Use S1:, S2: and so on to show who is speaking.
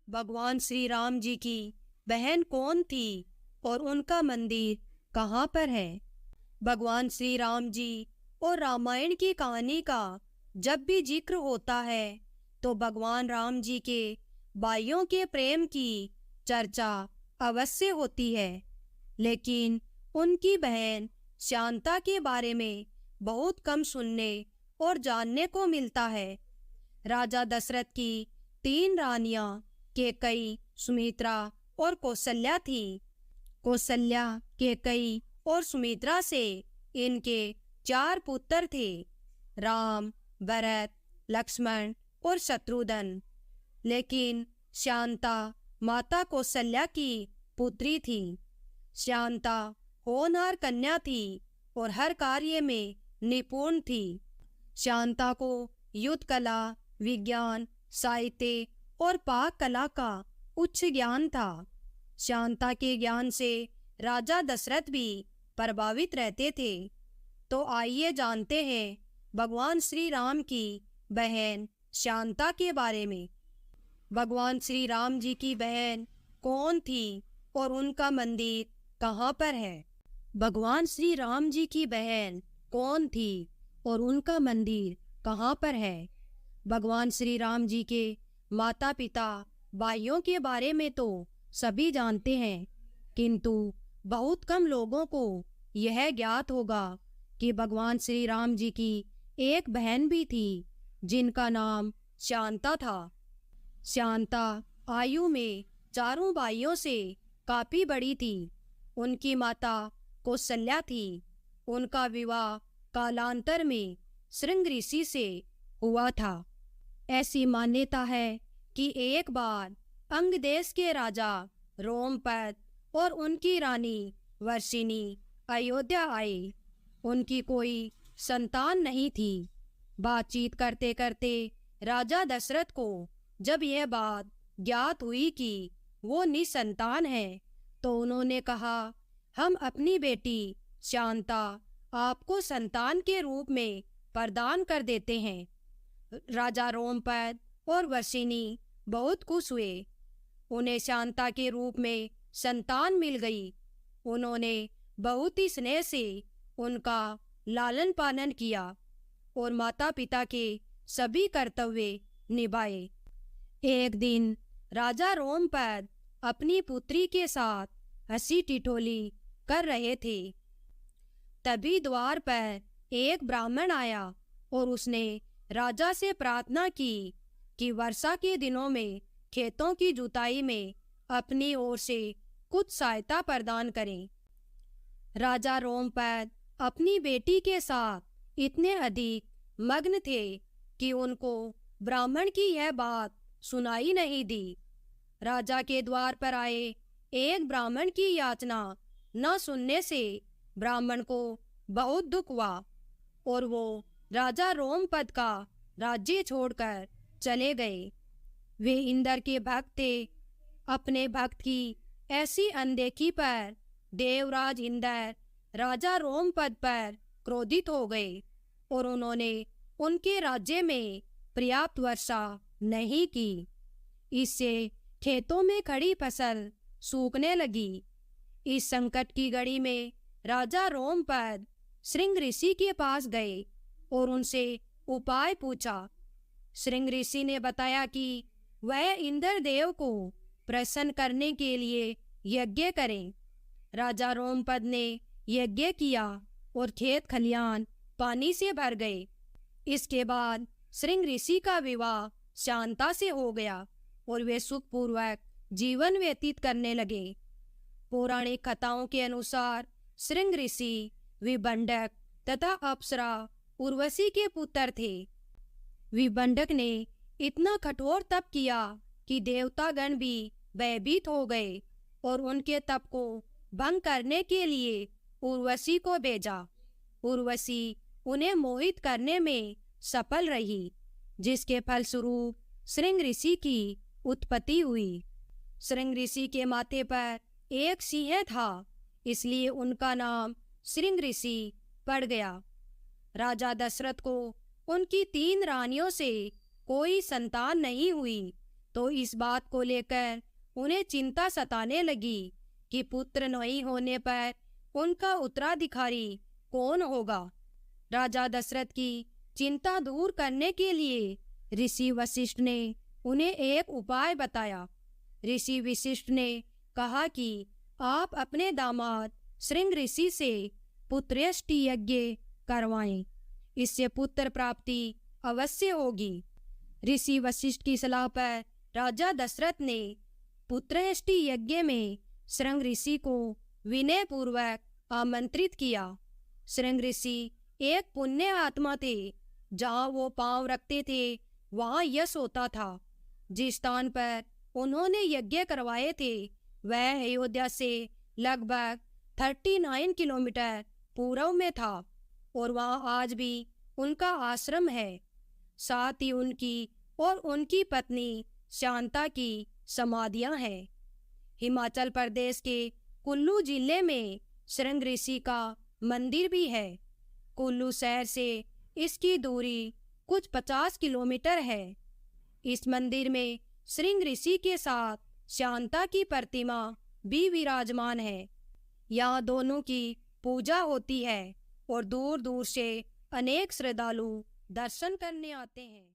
S1: भगवान श्री राम जी की बहन कौन थी और उनका मंदिर कहाँ पर है? भगवान श्री राम जी और रामायण की कहानी का जब भी जिक्र होता है तो भगवान राम जी के भाइयों के प्रेम की चर्चा अवश्य होती है, लेकिन उनकी बहन शांता के बारे में बहुत कम सुनने और जानने को मिलता है। राजा दशरथ की 3 रानियां कैकेयी, सुमित्रा और कौशल्या थी। कौशल्या, कैकेयी और सुमित्रा से इनके 4 पुत्र थे, राम, भरत, लक्ष्मण और शत्रुघ्न। लेकिन शांता माता कौशल्या की पुत्री थी। शांता होनहार कन्या थी और हर कार्य में निपुण थी। शांता को युद्ध कला, विज्ञान, साहित्य और पाक कला का उच्च ज्ञान था। शांता के ज्ञान से राजा दशरथ भी प्रभावित रहते थे। तो आइए जानते हैं भगवान श्री राम की बहन शांता के बारे में। भगवान श्री राम जी की बहन कौन थी और उनका मंदिर कहाँ पर है? भगवान श्री राम जी की बहन कौन थी और उनका मंदिर कहाँ पर है? भगवान श्री राम जी के माता पिता भाइयों के बारे में तो सभी जानते हैं, किंतु बहुत कम लोगों को यह ज्ञात होगा कि भगवान श्री राम जी की एक बहन भी थी जिनका नाम शांता था। शांता आयु में चारों भाइयों से काफी बड़ी थी। उनकी माता कौशल्या थी। उनका विवाह कालांतर में श्रृंग ऋषि से हुआ था। ऐसी मान्यता है कि एक बार अंग देश के राजा रोमपद और उनकी रानी वर्षिनी अयोध्या आए। उनकी कोई संतान नहीं थी। बातचीत करते करते राजा दशरथ को जब यह बात ज्ञात हुई कि वो निसंतान है तो उन्होंने कहा, हम अपनी बेटी शांता आपको संतान के रूप में प्रदान कर देते हैं। राजा रोमपद और वर्षिनी बहुत खुश हुए। उन्हें शांता के रूप में संतान मिल गई। उन्होंने बहुत ही स्नेह से उनका लालन पालन किया और माता पिता के सभी कर्तव्य निभाए। एक दिन राजा रोमपद अपनी पुत्री के साथ हंसी ठिठोली कर रहे थे। तभी द्वार पर एक ब्राह्मण आया और उसने राजा से प्रार्थना की कि वर्षा के दिनों में खेतों की जुताई में अपनी ओर से कुछ सहायता प्रदान करें। राजा रोमपद अपनी बेटी के साथ इतने अधिक मग्न थे कि उनको ब्राह्मण की यह बात सुनाई नहीं दी। राजा के द्वार पर आए एक ब्राह्मण की याचना न सुनने से ब्राह्मण को बहुत दुख हुआ और वो राजा रोमपद का राज्य छोड़कर चले गए। वे इंद्र के भक्त थे। अपने भक्त की ऐसी अनदेखी पर देवराज इंद्र राजा रोमपद पर क्रोधित हो गए और उन्होंने उनके राज्य में पर्याप्त वर्षा नहीं की। इससे खेतों में खड़ी फसल सूखने लगी। इस संकट की घड़ी में राजा रोमपद श्रृंग ऋषि के पास गए और उनसे उपाय पूछा। श्रृंग ऋषि ने बताया कि वह इंद्र देव को प्रसन्न करने के लिए यज्ञ करें। राजा रोमपद ने यज्ञ किया और खेत खलियान पानी से भर गए। इसके बाद श्रृंग ऋषि का विवाह शांता से हो गया और वे सुखपूर्वक जीवन व्यतीत करने लगे। पौराणिक कथाओं के अनुसार श्रृंग ऋषि विभंडक तथा अप्सरा उर्वशी के पुत्र थे। विभंडक ने इतना कठोर तप किया कि देवतागण भी भयभीत हो गए और उनके तप को भंग करने के लिए उर्वशी को भेजा। उर्वशी उन्हें मोहित करने में सफल रही, जिसके फलस्वरूप श्रृंग ऋषि की उत्पत्ति हुई। श्रृंग ऋषि के माथे पर एक सिंह था, इसलिए उनका नाम श्रृंग ऋषि पड़ गया। राजा दशरथ को उनकी 3 रानियों से कोई संतान नहीं हुई, तो इस बात को लेकर उन्हें चिंता सताने लगी कि पुत्र नहीं होने पर उनका उत्तराधिकारी कौन होगा। राजा दशरथ की चिंता दूर करने के लिए ऋषि वशिष्ठ ने उन्हें एक उपाय बताया। ऋषि वशिष्ठ ने कहा कि आप अपने दामाद श्रृंग ऋषि से पुत्रेष्टि यज्ञ करवाएं, इससे पुत्र प्राप्ति अवश्य होगी। ऋषि वशिष्ठ की सलाह पर राजा दशरथ ने पुत्रेष्टि यज्ञ में श्रृंग ऋषि को विनय पूर्वक आमंत्रित किया। श्रृंग ऋषि एक पुण्य आत्मा थे। जहाँ वो पांव रखते थे वहाँ यश होता था। जिस स्थान पर उन्होंने यज्ञ करवाए थे वह अयोध्या से लगभग 39 किलोमीटर पूर्व में था और वहाँ आज भी उनका आश्रम है। साथ ही उनकी और उनकी पत्नी शांता की समाधियां हैं। हिमाचल प्रदेश के कुल्लू जिले में श्रृंग ऋषि का मंदिर भी है। कुल्लू शहर से इसकी दूरी कुछ 50 किलोमीटर है। इस मंदिर में श्रृंग ऋषि के साथ शांता की प्रतिमा भी विराजमान है। यहाँ दोनों की पूजा होती है और दूर दूर से अनेक श्रद्धालु दर्शन करने आते हैं।